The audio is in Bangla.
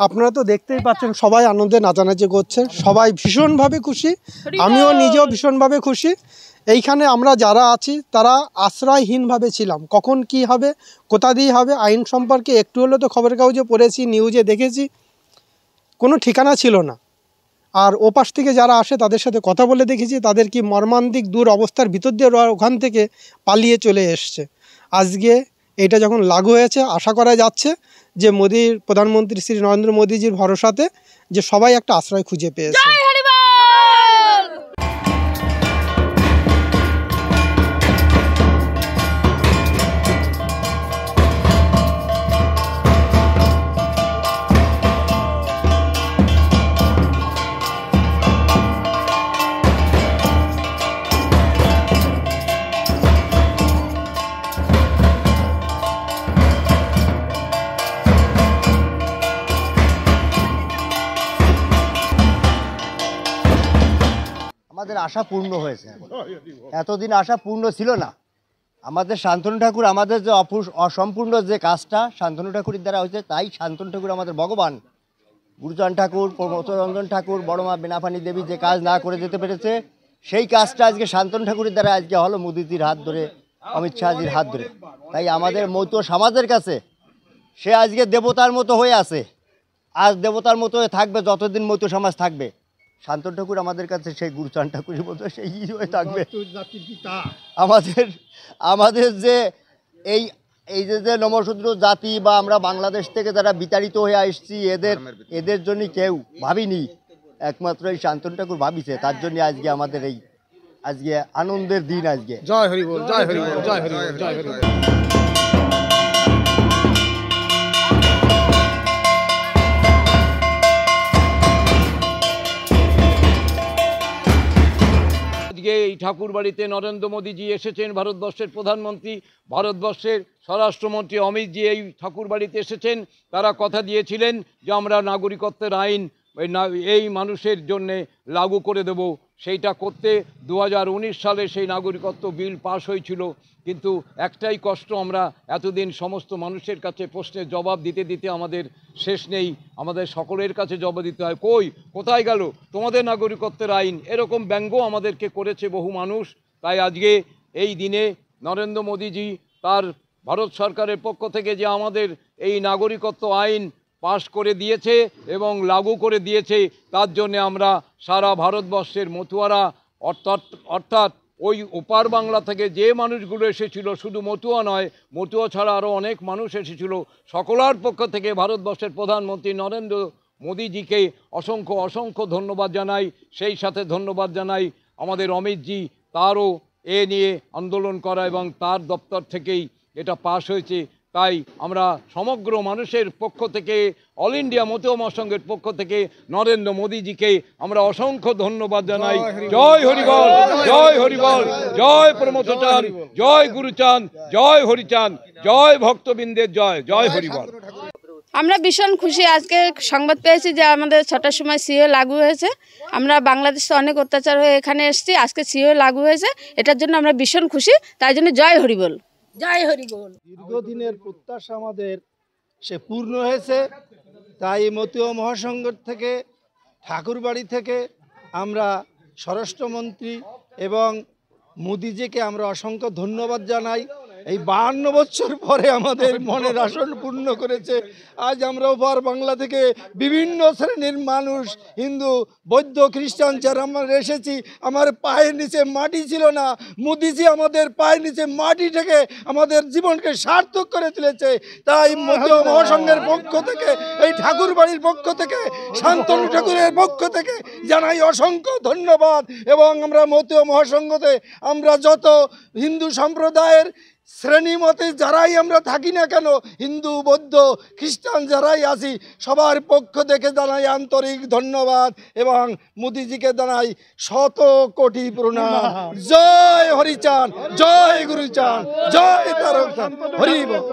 আপনারা তো দেখতেই পাচ্ছেন সবাই আনন্দে নাচানাচি করছে, সবাই ভীষণভাবে খুশি, আমিও নিজেও ভীষণভাবে খুশি। এইখানে আমরা যারা আছি তারা আশ্রয়হীনভাবে ছিলাম, কখন কি হবে, কোথা দিয়ে হবে, আইন সম্পর্কে একটু হলেও তো খবরের কাগজে পড়েছি, নিউজে দেখেছি, কোনো ঠিকানা ছিল না। আর ওপাশ থেকে যারা আসে তাদের সাথে কথা বলে দেখেছি, তাদের কি মর্মান্তিক দূর অবস্থার ভিতর দিয়ে ওখান থেকে পালিয়ে চলে এসছে। আজকে এটা যখন লাগু হয়েছে, আশা করা যাচ্ছে যে প্রধানমন্ত্রী শ্রী নরেন্দ্র মোদীজির ভরসাতে যে সবাই একটা আশ্রয় খুঁজে পেয়েছে। আমাদের আশা পূর্ণ হয়েছে, এতদিন আশা পূর্ণ ছিল না। আমাদের শান্তনু ঠাকুর, আমাদের যে অসম্পূর্ণ যে কাজটা শান্তনু ঠাকুরের দ্বারা হয়েছে, তাই শান্তনু ঠাকুর আমাদের ভগবান। গুরুচরণ ঠাকুর, প্রমথরঞ্জন ঠাকুর, বড় মা বেনাপানি দেবী যে কাজ না করে যেতে পেরেছে, সেই কাজটা আজকে শান্তনু ঠাকুরের দ্বারা আজকে হলো, মোদিজির হাত ধরে, অমিত শাহজির হাত ধরে। তাই আমাদের মতো সমাজের কাছে সে আজকে দেবতার মতো হয়ে আছে, আজ দেবতার মতো হয়ে থাকবে যতদিন মতো সমাজ থাকবে। শান্তনু ঠাকুর আমাদের কাছে সেই গুরুচরণ ঠাকুরের মতো সেই হয়ে থাকবে। আমাদের যে এই যে নমশূদ্র জাতি বা আমরা বাংলাদেশ থেকে যারা বিতাড়িত হয়ে আসছি, এদের জন্য কেউ ভাবিনি, একমাত্র এই শান্তনু ঠাকুর ভাবিছে। তার জন্য আজকে আমাদের এই আজকে আনন্দের দিন। আজকে জয় হরি বল, জয় হরি বল, জয় হরি বল, জয় হরি বল। এই ঠাকুর বাড়িতে নরেন্দ্র মোদীজি এসেছেন, ভারতবর্ষের প্রধানমন্ত্রী, ভারতবর্ষের স্বরাষ্ট্রমন্ত্রী অমিতজি এই ঠাকুর বাড়িতে এসেছেন। তারা কথা দিয়েছিলেন যে আমরা নাগরিকত্বের আইন এই মানুষের জন্যে লাগু করে দেব। সেইটা করতে 2019 সালে সেই নাগরিকত্ব বিল পাস হয়েছিল। কিন্তু একটাই কষ্ট, আমরা এতদিন সমস্ত মানুষের কাছে প্রশ্নের জবাব দিতে দিতে আমাদের শেষ নেই, আমাদের সকলের কাছে জবাব দিতে হয়, কোথায় গেল তোমাদের নাগরিকত্বের আইন? এরকম ব্যঙ্গ আমাদেরকে করেছে বহু মানুষ। তাই আজকে এই দিনে নরেন্দ্র মোদীজি তার ভারত সরকারের পক্ষ থেকে যে আমাদের এই নাগরিকত্ব আইন পাশ করে দিয়েছে এবং লাগু করে দিয়েছে, তার জন্যে আমরা সারা ভারতবর্ষের মতুয়ারা অর্থাৎ ওই ওপার বাংলা থেকে যে মানুষগুলো এসেছিল, শুধু মতুয়া নয়, মতুয়া ছাড়া আরও অনেক মানুষ এসেছিল, সকলের পক্ষ থেকে ভারতবর্ষের প্রধানমন্ত্রী নরেন্দ্র মোদীজিকে অসংখ্য অসংখ্য ধন্যবাদ জানাই। সেই সাথে ধন্যবাদ জানাই আমাদের অমিতজি, তারও এ নিয়ে আন্দোলন করা এবং তার দপ্তর থেকেই এটা পাশ হয়েছে। তাই আমরা সমগ্র মানুষের পক্ষ থেকে, অল ইন্ডিয়া মতুয়া মহাসংঘের পক্ষ থেকে নরেন্দ্র মোদীজিকে আমরা অসংখ্য ধন্যবাদ জানাই। জয় হরিবল, জয় হরিবল, জয় প্রমথচাঁদ, জয় গুরুচাঁদ, জয় হরিচাঁদ, জয় ভক্তবৃন্দের জয়, জয় হরিবল। আমরা ভীষণ খুশি, আজকে সংবাদ পেয়েছি যে আমাদের 6টার সময় সিএ লাগু হয়েছে। আমরা বাংলাদেশে অনেক অত্যাচার হয়ে এখানে এসেছি, আজকে সিএ লাগু হয়েছে, এটার জন্য আমরা ভীষণ খুশি। তাই জন্য জয় হরিবল, জয় হরিবল। দীর্ঘদিনের প্রত্যাশা আমাদের সে পূর্ণ হয়েছে। তাই মতুয়া মহাসংঘ থেকে, ঠাকুরবাড়ি থেকে আমরা স্বরাষ্ট্রমন্ত্রী এবং মোদিজিকে আমরা অসংখ্য ধন্যবাদ জানাই। এই 52 বছর পরে আমাদের মনের আসন পূর্ণ করেছে। আজ আমরা ওপার বাংলা থেকে বিভিন্ন শ্রেণীর মানুষ, হিন্দু, বৌদ্ধ, খ্রিস্টান যারা আমরা এসেছি, আমার পায়ের নিচে মাটি ছিল না, মোদিজি আমাদের পায়ের নিচে মাটি থেকে আমাদের জীবনকে সার্থক করে তুলেছে। তাই মতুয়া মহাসংঘের পক্ষ থেকে, এই ঠাকুর বাড়ির পক্ষ থেকে, শান্তনু ঠাকুরের পক্ষ থেকে জানাই অসংখ্য ধন্যবাদ। এবং আমরা মতুয়া মহাসংঘতে আমরা যত হিন্দু সম্প্রদায়ের শ্রেণী মতে যারাই আমরা থাকি না কেন, হিন্দু, বৌদ্ধ, খ্রিস্টান যারাই আছি, সবার পক্ষ থেকে জানাই আন্তরিক ধন্যবাদ এবং মোদিজিকে জানাই 100 কোটি প্রণাম। জয় হরিচাঁদ, জয় গুরুচাঁদ, জয় তারকচাঁদ, হরি বল।